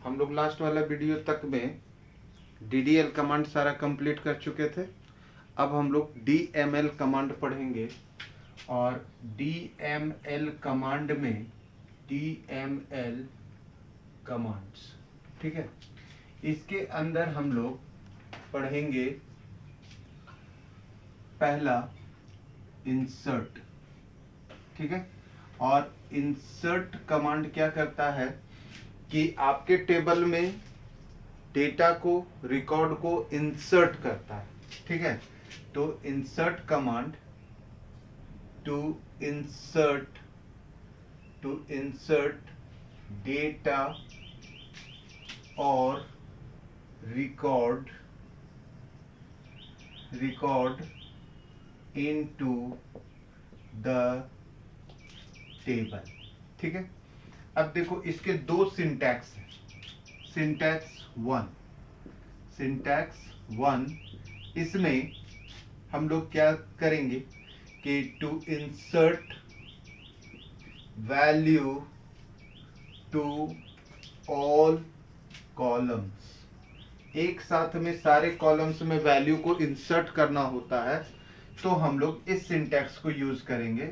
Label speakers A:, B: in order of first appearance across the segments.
A: हम लोग लास्ट वाला वीडियो तक में DDL कमांड सारा कंप्लीट कर चुके थे। अब हम लोग DML कमांड पढ़ेंगे और DML कमांड में DML कमांड्स, ठीक है। इसके अंदर हम लोग पढ़ेंगे पहला इंसर्ट, ठीक है। और इंसर्ट कमांड क्या करता है कि आपके टेबल में डेटा को, रिकॉर्ड को इंसर्ट करता है, ठीक है। तो insert command to insert data और रिकॉर्ड इनटू द टेबल, ठीक है। अब देखो इसके दो सिंटैक्स हैं। सिंटैक्स वन इसमें हम लोग क्या करेंगे कि to insert value to all columns, एक साथ में सारे कॉलम्स में वैल्यू को इंसर्ट करना होता है, तो हम लोग इस सिंटैक्स को यूज करेंगे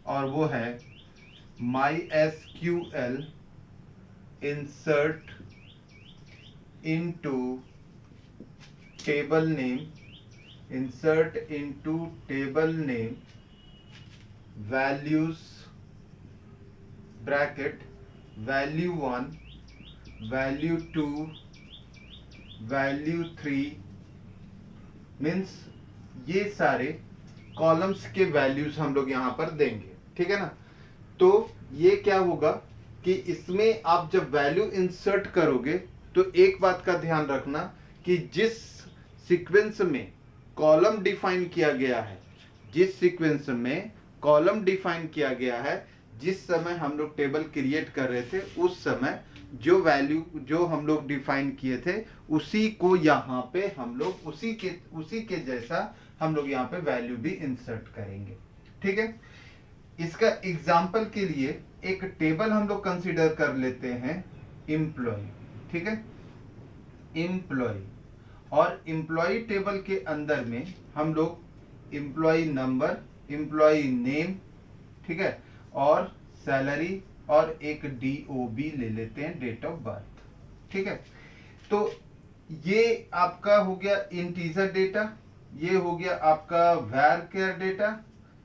A: और वो है MySQL insert into table name values bracket value 1 value 2 value 3 means ये सारे कॉलम्स के वैल्यूज हम लोग यहाँ पर देंगे, ठीक है ना। तो ये क्या होगा कि इसमें आप जब वैल्यू इंसर्ट करोगे तो एक बात का ध्यान रखना कि जिस सीक्वेंस में कॉलम डिफाइन किया गया है, जिस समय हम लोग टेबल क्रिएट कर रहे थे, उस समय जो वैल्यू जो हम लोग डिफाइन किए थे उसी को यहाँ पे हम लोग उसी के जैसा हम लोग यहाँ पे वैल्यू भी इंसर्ट करेंगे, ठीक है। इसका एग्जाम्पल के लिए एक टेबल हम लोग कंसीडर कर लेते हैं एम्प्लॉय, ठीक है। एम्प्लॉय और एम्प्लॉय टेबल के अंदर में हम लोग एम्प्लॉय नंबर, एम्प्लॉय नेम, ठीक है, और सैलरी और एक DOB ले लेते हैं, डेट ऑफ बर्थ, ठीक है। तो ये आपका हो गया इंटीजर डेटा, ये हो गया आपका varchar डेटा,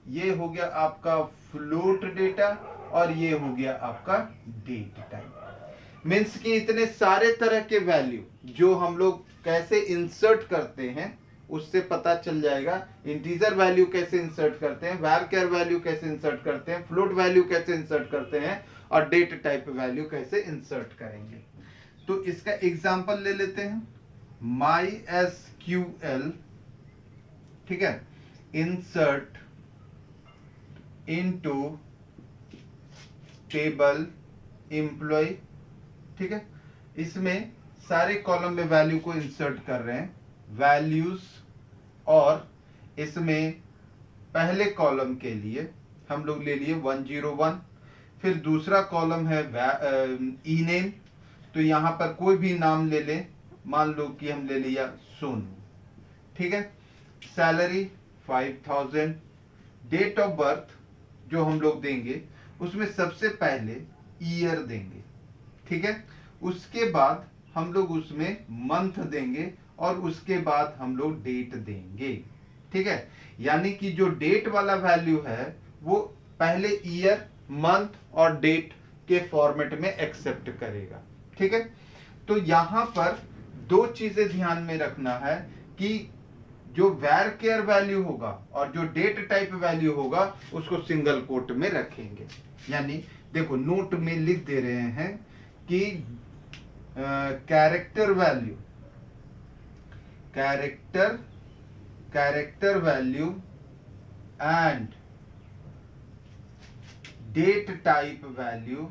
A: ये हो गया आपका फ्लोट डेटा और ये हो गया आपका डेट टाइप। मीन्स कि इतने सारे तरह के वैल्यू जो हम लोग कैसे इंसर्ट करते हैं उससे पता चल जाएगा। इंटीजर वैल्यू कैसे इंसर्ट करते हैं, varchar वैल्यू कैसे इंसर्ट करते हैं, फ्लोट वैल्यू कैसे इंसर्ट करते हैं और डेट टाइप वैल्यू कैसे इंसर्ट करेंगे। तो इसका एग्जांपल ले लेते हैं। MySQL, ठीक है, इंसर्ट इनटू टेबल एम्प्लॉय, ठीक है। इसमें सारे कॉलम में वैल्यू को इंसर्ट कर रहे हैं, वैल्यूज, और इसमें पहले कॉलम के लिए हम लोग ले लिए 101, फिर दूसरा कॉलम है ई नेम, तो यहां पर कोई भी नाम ले लें, मान लो कि हम ले लिया सोनू, ठीक है। सैलरी 5000, डेट ऑफ बर्थ जो हम लोग देंगे उसमें सबसे पहले ईयर देंगे, ठीक है। उसके बाद हम लोग उसमें मंथ देंगे और उसके बाद हम लोग डेट देंगे, ठीक है। यानी कि जो डेट वाला वैल्यू है वो पहले ईयर, मंथ और डेट के फॉर्मेट में एक्सेप्ट करेगा, ठीक है। तो यहां पर दो चीजें ध्यान में रखना है कि जो varchar वैल्यू होगा और जो डेट टाइप वैल्यू होगा उसको सिंगल कोट में रखेंगे। यानी देखो नोट में लिख दे रहे हैं कि character value and date type value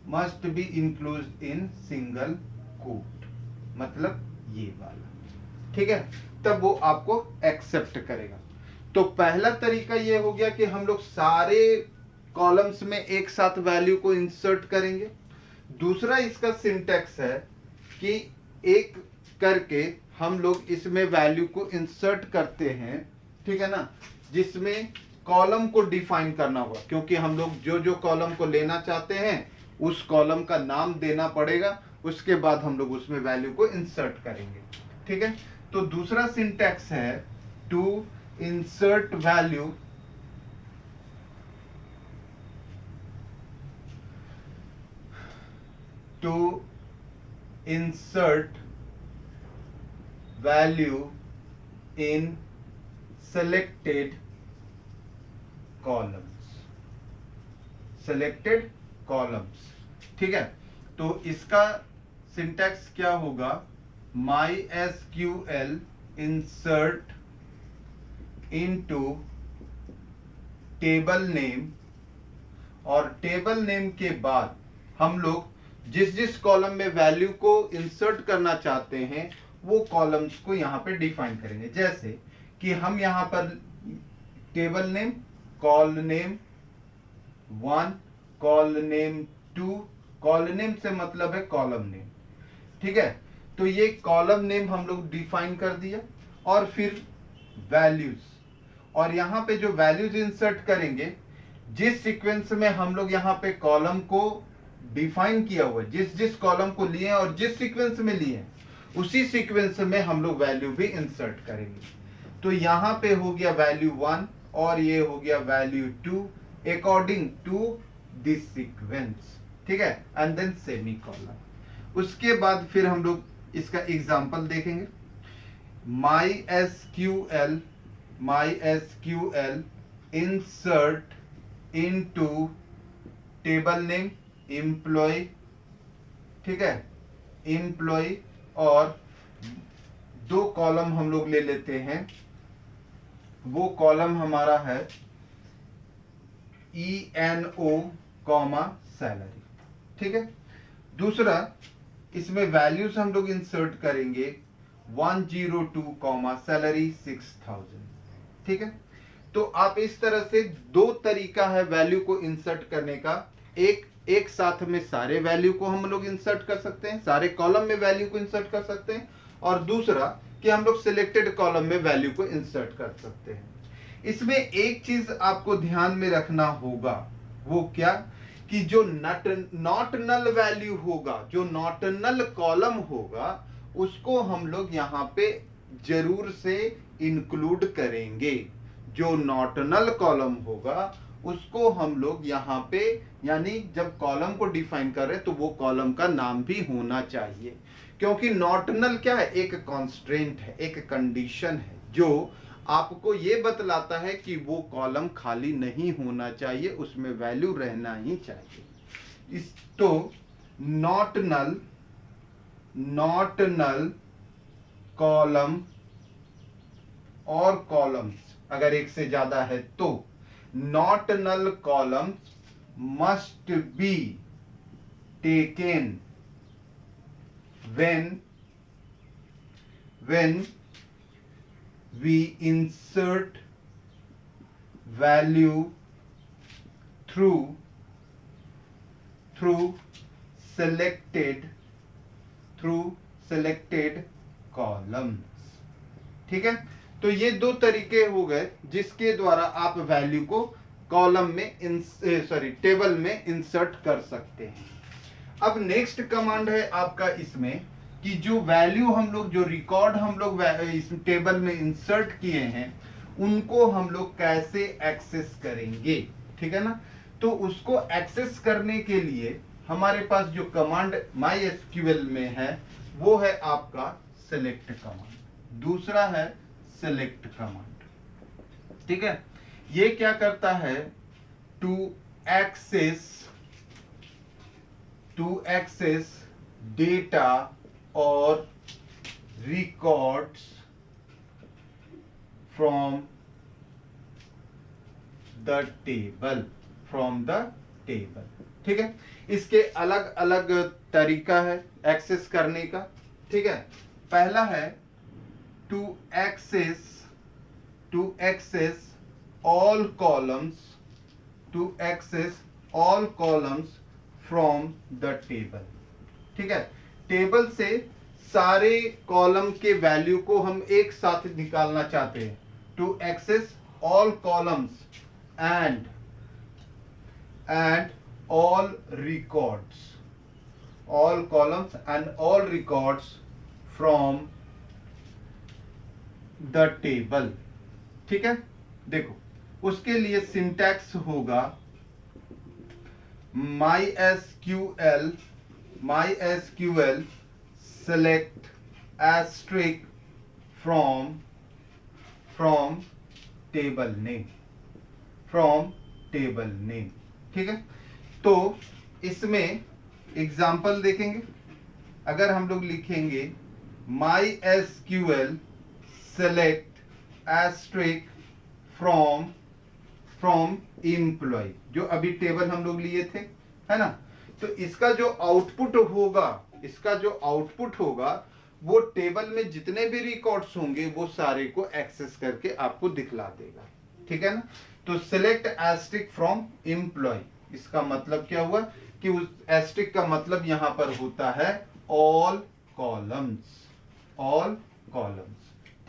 A: must be included in single quote, मतलब ये वाला, ठीक है, तब वो आपको एक्सेप्ट करेगा। तो पहला तरीका ये हो गया कि हम लोग सारे कॉलम्स में एक साथ वैल्यू को इंसर्ट करेंगे। दूसरा इसका सिंटैक्स है कि एक करके हम लोग इसमें वैल्यू को इंसर्ट करते हैं, ठीक है ना, जिसमें कॉलम को डिफाइन करना होगा, क्योंकि हम लोग जो जो कॉलम को लेना चाहते हैं उस कॉलम का नाम देना पड़ेगा, उसके बाद हम लोग उसमें वैल्यू को इंसर्ट करेंगे, ठीक है। तो दूसरा सिंटैक्स है to insert value to insert value in selected columns, selected columns, ठीक है। तो इसका सिंटैक्स क्या होगा, MySQL insert into table name, और टेबल नेम के बाद हम लोग जिस जिस कॉलम में वैल्यू को इंसर्ट करना चाहते हैं वो कॉलम्स को यहां पे डिफाइन करेंगे। जैसे कि हम यहां पर table name, call name 1, call name 2, call name से मतलब है कॉलम नेम, ठीक है। तो ये कॉलम नेम हम लोग डिफाइन कर दिया, और फिर वैल्यूज, और यहां पे जो वैल्यूज इंसर्ट करेंगे, जिस सीक्वेंस में हम लोग यहाँ पे कॉलम को डिफाइन किया हुआ है, जिस जिस कॉलम को लिए और जिस सीक्वेंस में लिए उसी सीक्वेंस में हम लोग वैल्यू भी इंसर्ट करेंगे। तो यहाँ पे हो गया वैल्यू 1 और ये हो गया value 2 according to this sequence, ठीक है, एंड देन सेमीकोलन। उसके बाद फिर हम लोग इसका एग्जांपल देखेंगे। MySQL insert into table name employ, ठीक है, एम्प्लॉय, और 2 कॉलम हम लोग ले लेते हैं। वो कॉलम हमारा है ENO सैलरी, ठीक है। दूसरा इसमें वैल्यूज हम लोग इंसर्ट करेंगे 102 सैलरी 6000, ठीक है। तो आप इस तरह से 2 तरीका है वैल्यू को इंसर्ट करने का। एक साथ में सारे वैल्यू को हम लोग इंसर्ट कर सकते हैं, सारे कॉलम में वैल्यू को इंसर्ट कर सकते हैं, और दूसरा कि हम लोग सिलेक्टेड कॉलम में वैल्यू को इंसर्ट कर सकते हैं। इसमें एक चीज आपको ध्यान में रखना होगा, वो क्या, कि जो नॉट नल वैल्यू होगा, जो नॉट नल कॉलम होगा, उसको हम लोग यहाँ पे जरूर से इंक्लूड करेंगे। जो नॉट नल कॉलम होगा उसको हम लोग यहाँ पे, यानी जब कॉलम को डिफाइन कर रहे हैं तो वो कॉलम का नाम भी होना चाहिए, क्योंकि नॉट नल क्या है, एक कॉन्स्ट्रेंट है, एक कंडीशन है जो आपको ये बतलाता है कि वो कॉलम खाली नहीं होना चाहिए, उसमें वैल्यू रहना ही चाहिए। इस तो नॉट नल कॉलम और कॉलम्स अगर एक से ज्यादा है तो not null columns must be taken when we insert value through selected columns, ठीक है। तो ये 2 तरीके हो गए जिसके द्वारा आप वैल्यू को कॉलम में टेबल में इंसर्ट कर सकते हैं। अब नेक्स्ट कमांड है आपका इसमें कि जो वैल्यू हम लोग, जो रिकॉर्ड हम लोग इस टेबल में इंसर्ट किए हैं, उनको हम लोग कैसे एक्सेस करेंगे, ठीक है ना। तो उसको एक्सेस करने के लिए हमारे पास जो कमांड MySQL में है वो है आपका सेलेक्ट कमांड, दूसरा है सेलेक्ट कमांड, ठीक है। ये क्या करता है, टू एक्सेस डेटा और रिकॉर्ड्स फ्रॉम द टेबल, ठीक है। इसके अलग अलग तरीका है एक्सेस करने का, ठीक है। पहला है to access all columns to access all columns from the table। ठीक है, टेबल से सारे कॉलम के वैल्यू को हम एक साथ निकालना चाहते हैं। To access all columns and all records, all columns and all records from the table। ठीक है, देखो उसके लिए सिंटैक्स होगा MySQL select asterisk from table name। ठीक है, तो इसमें एग्जाम्पल देखेंगे। अगर हम लोग लिखेंगे MySQL select asterisk from employ, जो अभी टेबल हम लोग लिए थे, है ना, तो इसका जो आउटपुट होगा वो टेबल में जितने भी रिकॉर्ड्स होंगे वो सारे को एक्सेस करके आपको दिखला देगा। ठीक है ना, तो सिलेक्ट एस्ट्रिक फ्रॉम एम्प्लॉय, इसका मतलब क्या हुआ कि उस एस्ट्रिक का मतलब यहां पर होता है ऑल कॉलम्स।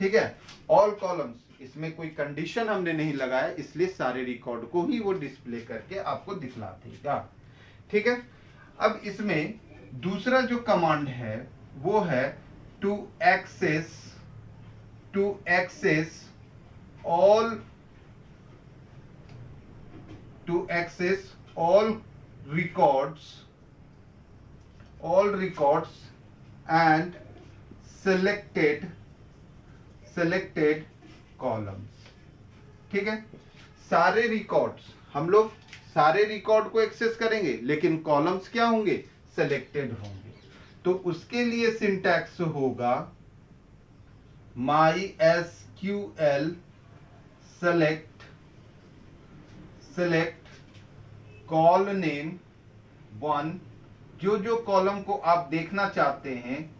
A: ठीक है, ऑल कॉलम्स, इसमें कोई कंडीशन हमने नहीं लगाया, इसलिए सारे रिकॉर्ड को ही वो डिस्प्ले करके आपको दिखला देगा। ठीक है, अब इसमें दूसरा जो कमांड है वो है to access all records and selected columns। ठीक है, सारे रिकॉर्ड्स, हम लोग सारे रिकॉर्ड को एक्सेस करेंगे लेकिन कॉलम्स क्या होंगे, सेलेक्टेड होंगे। तो उसके लिए सिंटैक्स होगा MySQL select कॉल नेम 1, जो कॉलम को आप देखना चाहते हैं,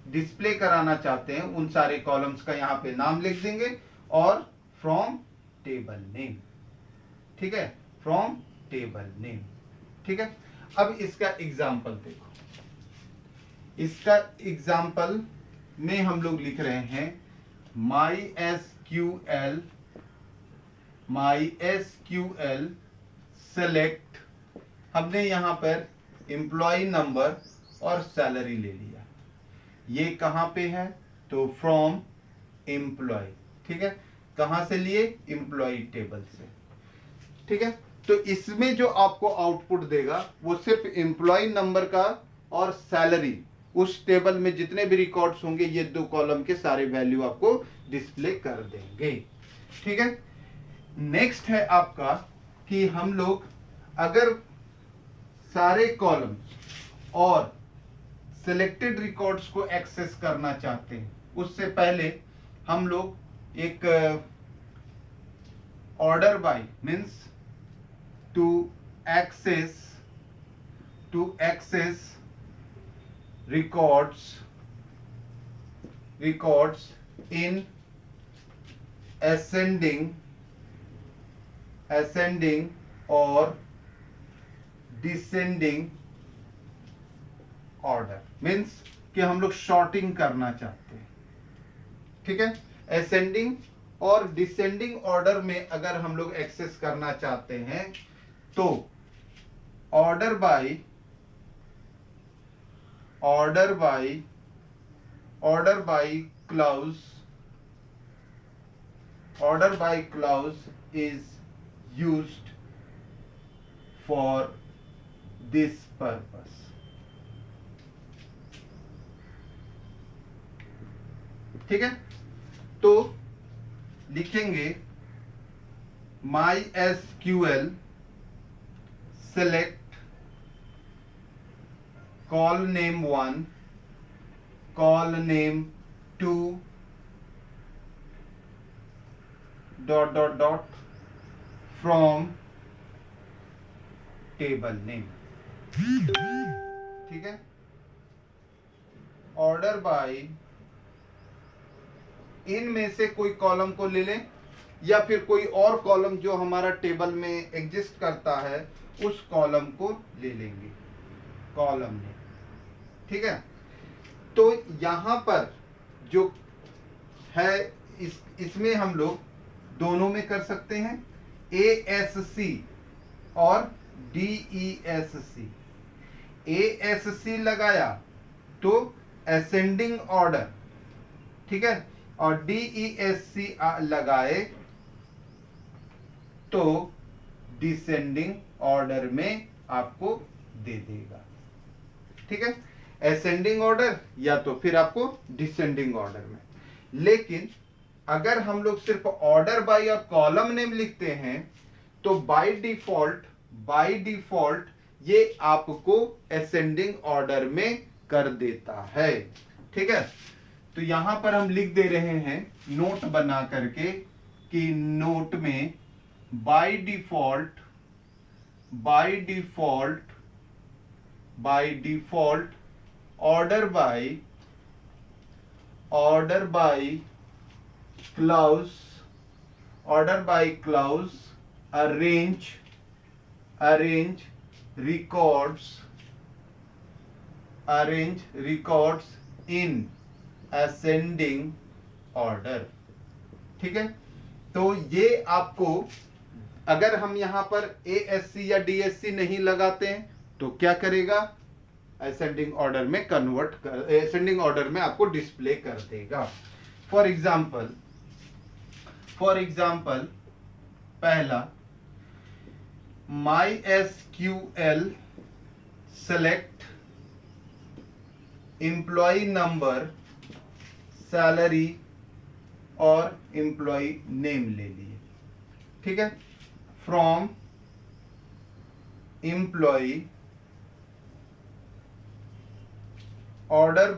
A: डिस्प्ले कराना चाहते हैं, उन सारे कॉलम्स का यहां पे नाम लिख देंगे और फ्रॉम टेबल नेम। ठीक है, फ्रॉम टेबल नेम। ठीक है, अब इसका एग्जाम्पल देखो। इसका एग्जाम्पल में हम लोग लिख रहे हैं MySQL सेलेक्ट, हमने यहां पर एम्प्लॉय नंबर और सैलरी ले लिया। ये कहां पे है, तो फ्रॉम एम्प्लॉय। ठीक है, कहां से लिए, एम्प्लॉय टेबल से। ठीक है, तो इसमें जो आपको आउटपुट देगा वो सिर्फ एम्प्लॉय नंबर का और सैलरी, उस टेबल में जितने भी रिकॉर्ड्स होंगे ये दो कॉलम के सारे वैल्यू आपको डिस्प्ले कर देंगे। ठीक है, नेक्स्ट है आपका कि हम लोग अगर सारे कॉलम्स और सिलेक्टेड रिकॉर्ड्स को एक्सेस करना चाहते हैं, उससे पहले हम लोग एक order by means to access records in ascending और डिसेंडिंग ऑर्डर, मीन्स कि हम लोग शॉर्टिंग करना चाहते हैं। ठीक है, असेंडिंग और डिसेंडिंग ऑर्डर में अगर हम लोग एक्सेस करना चाहते हैं तो order by clause is used for this purpose. ठीक है, तो लिखेंगे MySQL select call name 1, call name 2 from table name। ठीक है, ऑर्डर बाय इनमें से कोई कॉलम को ले लें या फिर कोई और कॉलम जो हमारा टेबल में एग्जिस्ट करता है उस कॉलम को ले लेंगे, कॉलम में, ठीक है। तो यहां पर जो है इसमें हम लोग दोनों में कर सकते हैं, ASC और DESC। ASC लगाया तो असेंडिंग ऑर्डर, ठीक है, और DESC लगाए तो डिसेंडिंग ऑर्डर में आपको दे देगा, ठीक है, असेंडिंग ऑर्डर या तो फिर आपको डिसेंडिंग ऑर्डर में। लेकिन अगर हम लोग सिर्फ ऑर्डर बाय और कॉलम नेम लिखते हैं तो बाय डिफॉल्ट ये आपको असेंडिंग ऑर्डर में कर देता है, ठीक है। तो यहां पर हम लिख दे रहे हैं नोट बना करके कि नोट में by default order by clause arrange records in ascending order, ठीक है। तो ये आपको, अगर हम यहां पर ASC या DSC नहीं लगाते हैं तो क्या करेगा, असेंडिंग ऑर्डर में असेंडिंग ऑर्डर में आपको डिस्प्ले कर देगा। फॉर एग्जाम्पल पहला MySQL select employ number, salary और एम्प्लॉय नेम ले लिए, ठीक है, from employ order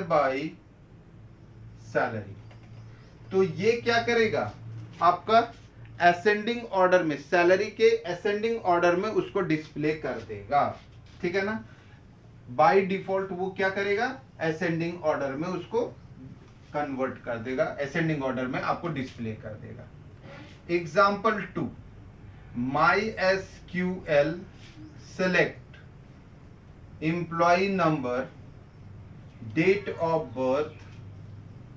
A: by salary. तो ये क्या करेगा, आपका असेंडिंग ऑर्डर में, सैलरी के असेंडिंग ऑर्डर में उसको डिस्प्ले कर देगा, ठीक है ना। बाय डिफॉल्ट वो क्या करेगा, असेंडिंग ऑर्डर में उसको कन्वर्ट कर देगा, असेंडिंग ऑर्डर में आपको डिस्प्ले कर देगा। Example 2, MySQL select employ number, date of birth,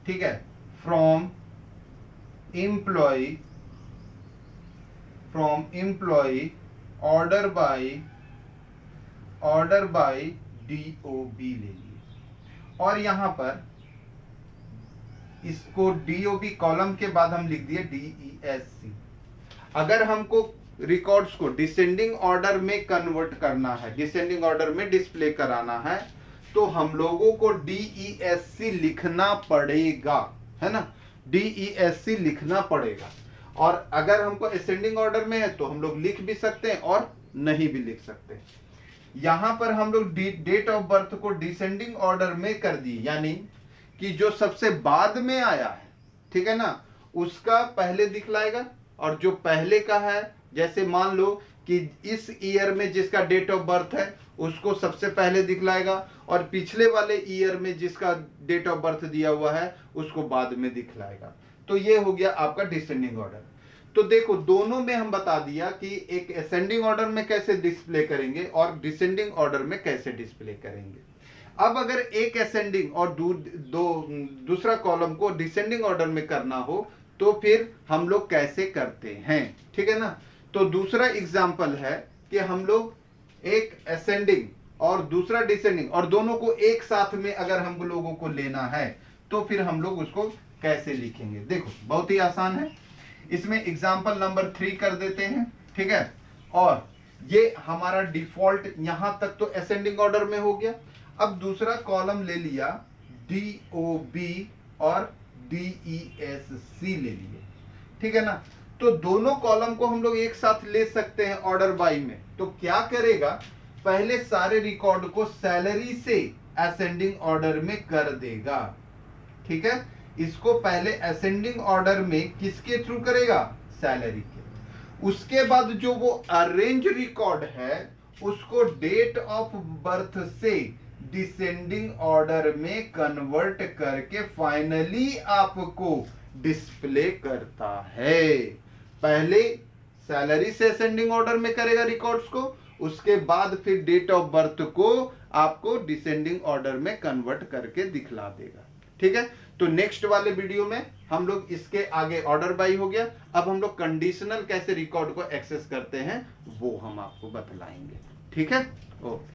A: ठीक है, from employ order by DOB ले लिए। और यहां पर इसको DOB कॉलम के बाद हम लिख दिए DESC। अगर हमको रिकॉर्ड्स को डिसेंडिंग ऑर्डर में कन्वर्ट करना है, डिसेंडिंग ऑर्डर में डिस्प्ले कराना है, तो हम लोगों को DESC लिखना पड़ेगा, है ना, DESC लिखना पड़ेगा। और अगर हमको असेंडिंग ऑर्डर में है तो हम लोग लिख भी सकते हैं और नहीं भी लिख सकते। यहां पर हम लोग डेट ऑफ बर्थ को डिसेंडिंग ऑर्डर में कर दी, यानी कि जो सबसे बाद में आया है, ठीक है ना, उसका पहले दिखलाएगा, और जो पहले का है, जैसे मान लो कि इस ईयर में जिसका डेट ऑफ बर्थ है उसको सबसे पहले दिखलाएगा, और पिछले वाले ईयर में जिसका डेट ऑफ बर्थ दिया हुआ है उसको बाद में दिखलाएगा। तो ये हो गया आपका डिसेंडिंग ऑर्डर। तो देखो दोनों में हम बता दिया कि एक असेंडिंग ऑर्डर में कैसे डिस्प्ले करेंगे और डिसेंडिंग ऑर्डर में कैसे डिस्प्ले करेंगे। अब अगर एक असेंडिंग और दूसरा कॉलम को डिसेंडिंग ऑर्डर में करना हो तो फिर हम लोग कैसे करते हैं, ठीक है ना। तो दूसरा एग्जाम्पल है कि हम लोग एक असेंडिंग और दूसरा डिसेंडिंग और दोनों को एक साथ में अगर हम लोगों को लेना है तो फिर हम लोग उसको कैसे लिखेंगे। देखो बहुत ही आसान है, इसमें एग्जाम्पल नंबर 3 कर देते हैं, ठीक है। और ये हमारा डिफॉल्ट यहां तक तो असेंडिंग ऑर्डर में हो गया। अब दूसरा कॉलम ले लिया DOB और DESC ले लिए, ठीक है ना। तो दोनों कॉलम को हम लोग एक साथ ले सकते हैं ऑर्डर बाय में। तो क्या करेगा, पहले सारे रिकॉर्ड को सैलरी से असेंडिंग ऑर्डर में कर देगा, ठीक है। इसको पहले असेंडिंग ऑर्डर में किसके थ्रू करेगा, सैलरी के। उसके बाद जो वो अरेंज रिकॉर्ड है उसको डेट ऑफ बर्थ से डिसेंडिंग ऑर्डर में कन्वर्ट करके फाइनली आपको डिस्प्ले करता है। पहले सैलरी से असेंडिंग ऑर्डर में करेगा रिकॉर्ड्स को, उसके बाद फिर डेट ऑफ बर्थ को आपको डिसेंडिंग ऑर्डर में कन्वर्ट करके दिखला देगा। ठीक है, तो नेक्स्ट वाले वीडियो में हम लोग इसके आगे ऑर्डर बाई हो गया, अब हम लोग कंडीशनल कैसे रिकॉर्ड को एक्सेस करते हैं वो हम आपको बतलाएंगे। ठीक है, ओके।